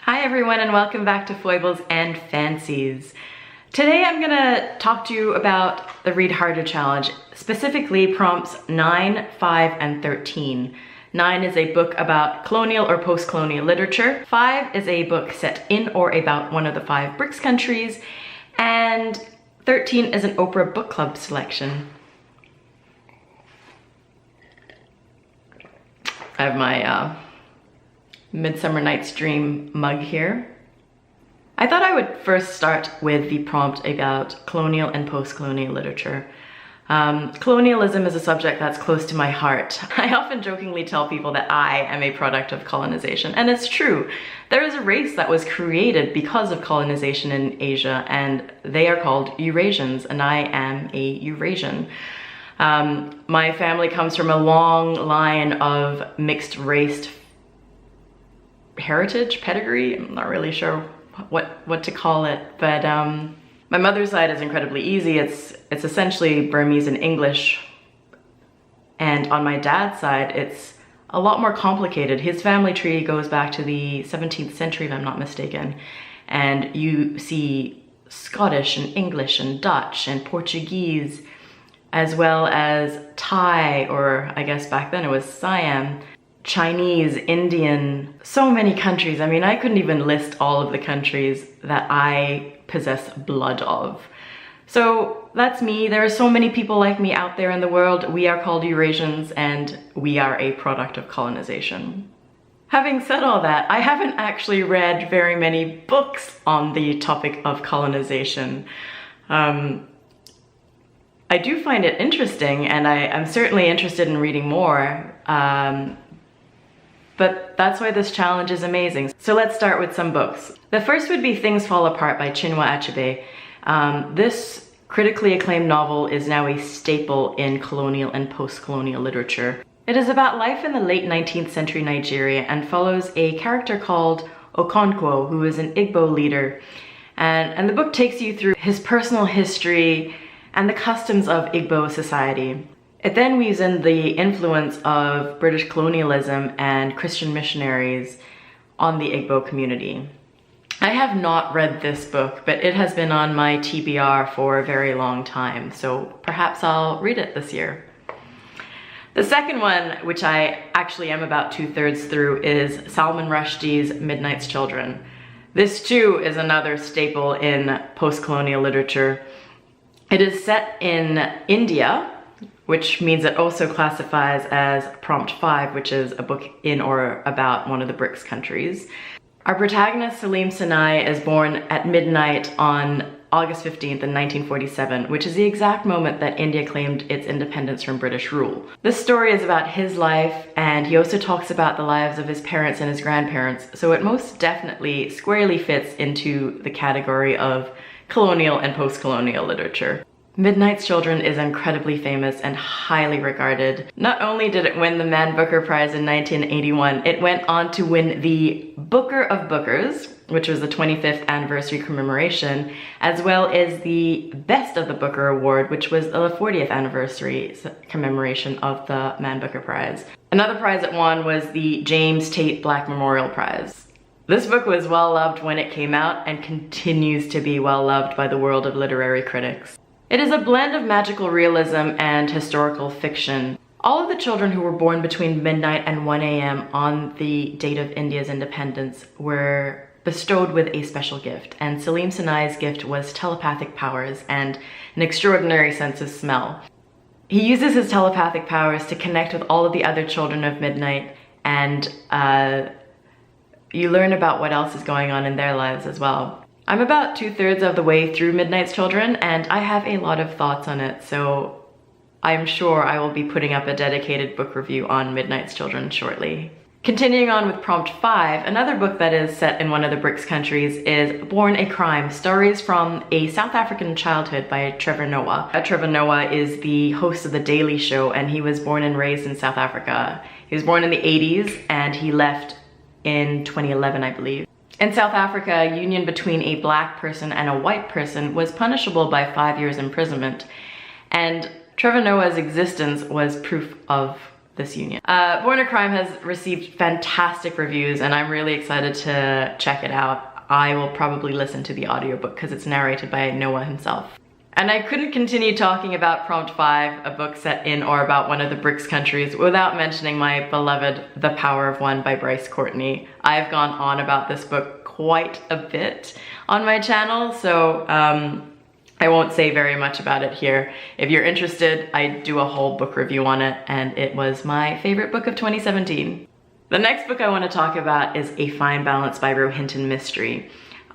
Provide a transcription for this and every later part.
Hi everyone and welcome back to Foibles and Fancies. Today I'm gonna talk to you about the Read Harder Challenge, specifically prompts 9, 5, and 13. 9 is a book about colonial or post-colonial literature. 5 is a book set in or about one of the 5 BRICS countries. And 13 is an Oprah Book Club selection. I have my Midsummer Night's Dream mug here. I thought I would first start with the prompt about colonial and post-colonial literature. Colonialism is a subject that's close to my heart. I often jokingly tell people that I am a product of colonization, and it's true. There is a race that was created because of colonization in Asia, and they are called Eurasians, and I am a Eurasian. My family comes from a long line of mixed-raced heritage, pedigree, I'm not really sure what to call it, but my mother's side is incredibly easy. It's essentially Burmese and English, and on my dad's side it's a lot more complicated. His family tree goes back to the 17th century if I'm not mistaken, and you see Scottish and English and Dutch and Portuguese, as well as Thai, or I guess back then it was Siam, Chinese, Indian, so many countries. I mean, I couldn't even list all of the countries that I possess blood of. So that's me. There are so many people like me out there in the world. We are called Eurasians, and we are a product of colonization. Having said all that, I haven't actually read very many books on the topic of colonization. I do find it interesting, and I'm certainly interested in reading more. But that's why this challenge is amazing. So let's start with some books. The first would be Things Fall Apart by Chinua Achebe. This critically acclaimed novel is now a staple in colonial and post-colonial literature. It is about life in the late 19th century Nigeria and follows a character called Okonkwo, who is an Igbo leader. And the book takes you through his personal history and the customs of Igbo society. It then weaves in the influence of British colonialism and Christian missionaries on the Igbo community. I have not read this book, but it has been on my TBR for a very long time, so perhaps I'll read it this year. The second one, which I actually am about 2/3 through, is Salman Rushdie's Midnight's Children. This too is another staple in post-colonial literature. It is set in India, which means it also classifies as prompt 5, which is a book in or about one of the BRICS countries. Our protagonist, Salim Sinai, is born at midnight on August 15th in 1947, which is the exact moment that India claimed its independence from British rule. This story is about his life, and he also talks about the lives of his parents and his grandparents, so it most definitely squarely fits into the category of colonial and post-colonial literature. Midnight's Children is incredibly famous and highly regarded. Not only did it win the Man Booker Prize in 1981, it went on to win the Booker of Bookers, which was the 25th anniversary commemoration, as well as the Best of the Booker Award, which was the 40th anniversary commemoration of the Man Booker Prize. Another prize it won was the James Tait Black Memorial Prize. This book was well loved when it came out and continues to be well loved by the world of literary critics. It is a blend of magical realism and historical fiction. All of the children who were born between midnight and 1 a.m. on the date of India's independence were bestowed with a special gift, and Salim Sinai's gift was telepathic powers and an extraordinary sense of smell. He uses his telepathic powers to connect with all of the other children of midnight, and you learn about what else is going on in their lives as well. I'm about 2/3 of the way through Midnight's Children, and I have a lot of thoughts on it, so I'm sure I will be putting up a dedicated book review on Midnight's Children shortly. Continuing on with prompt 5, another book that is set in one of the BRICS countries is Born a Crime, Stories from a South African Childhood by Trevor Noah. Trevor Noah is the host of The Daily Show, and he was born and raised in South Africa. He was born in the 80s, and he left in 2011, I believe. In South Africa, a union between a black person and a white person was punishable by 5 years imprisonment. And Trevor Noah's existence was proof of this union. Born a Crime has received fantastic reviews and I'm really excited to check it out. I will probably listen to the audiobook because it's narrated by Noah himself. And I couldn't continue talking about Prompt 5, a book set in or about one of the BRICS countries, without mentioning my beloved The Power of One by Bryce Courtenay. I've gone on about this book quite a bit on my channel, so I won't say very much about it here. If you're interested, I do a whole book review on it, and it was my favorite book of 2017. The next book I want to talk about is A Fine Balance by Rohinton Mistry.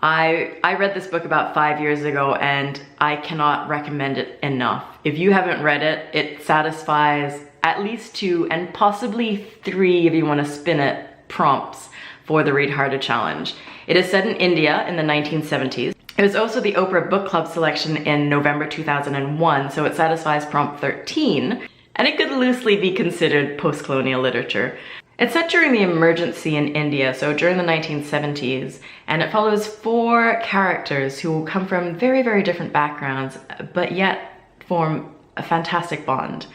I read this book about 5 years ago and I cannot recommend it enough. If you haven't read it, it satisfies at least 2 and possibly 3, if you want to spin it, prompts for the Read Harder Challenge. It is set in India in the 1970s. It was also the Oprah Book Club selection in November 2001, so it satisfies prompt 13, and it could loosely be considered post-colonial literature. It's set during the emergency in India, so during the 1970s, and it follows 4 characters who come from very, very different backgrounds, but yet form a fantastic bond.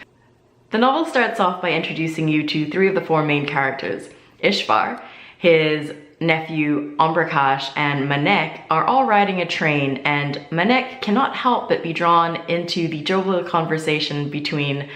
The novel starts off by introducing you to 3 of the 4 main characters. Ishvar, his nephew Omprakash, and Manek are all riding a train, and Manek cannot help but be drawn into the jovial conversation between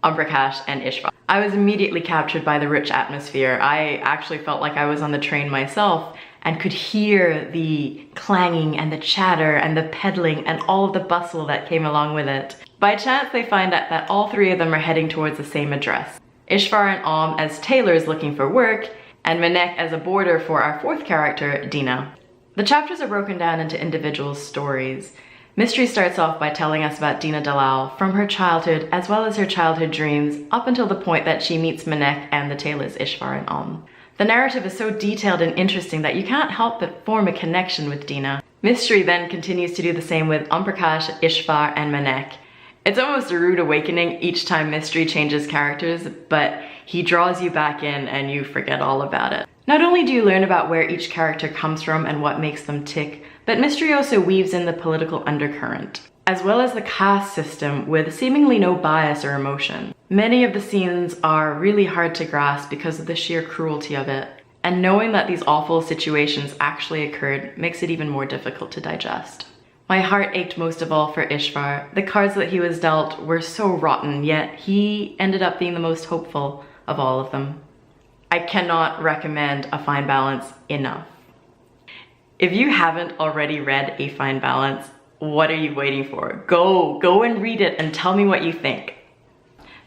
Omprakash and Ishvar. I was immediately captured by the rich atmosphere. I actually felt like I was on the train myself and could hear the clanging and the chatter and the peddling and all of the bustle that came along with it. By chance, they find out that all 3 of them are heading towards the same address. Ishvar and Om as tailors looking for work, and Manek as a boarder for our 4th character, Dina. The chapters are broken down into individual stories. Mistry starts off by telling us about Dina Dalal from her childhood as well as her childhood dreams up until the point that she meets Manek and the tailors Ishvar and Om. The narrative is so detailed and interesting that you can't help but form a connection with Dina. Mistry then continues to do the same with Omprakash, Ishvar, and Manek. It's almost a rude awakening each time Mistry changes characters, but he draws you back in and you forget all about it. Not only do you learn about where each character comes from and what makes them tick, but Mistry also weaves in the political undercurrent, as well as the caste system with seemingly no bias or emotion. Many of the scenes are really hard to grasp because of the sheer cruelty of it, and knowing that these awful situations actually occurred makes it even more difficult to digest. My heart ached most of all for Ishvar. The cards that he was dealt were so rotten, yet he ended up being the most hopeful of all of them. I cannot recommend A Fine Balance enough. If you haven't already read A Fine Balance, what are you waiting for? Go and read it and tell me what you think.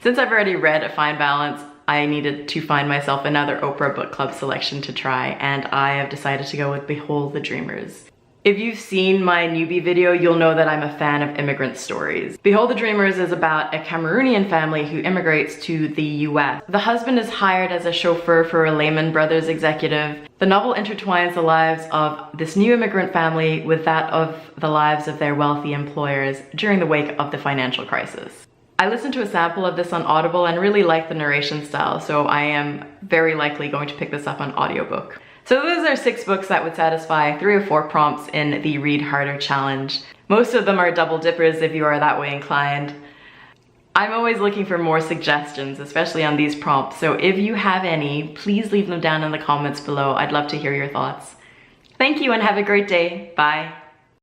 Since I've already read A Fine Balance, I needed to find myself another Oprah Book Club selection to try, and I have decided to go with Behold the Dreamers. If you've seen my newbie video, you'll know that I'm a fan of immigrant stories. Behold the Dreamers is about a Cameroonian family who immigrates to the US. The husband is hired as a chauffeur for a Lehman Brothers executive. The novel intertwines the lives of this new immigrant family with that of the lives of their wealthy employers during the wake of the financial crisis. I listened to a sample of this on Audible and really liked the narration style, so I am very likely going to pick this up on audiobook. So those are 6 books that would satisfy 3 or 4 prompts in the Read Harder Challenge. Most of them are double dippers if you are that way inclined. I'm always looking for more suggestions, especially on these prompts, so if you have any, please leave them down in the comments below. I'd love to hear your thoughts. Thank you and have a great day. Bye.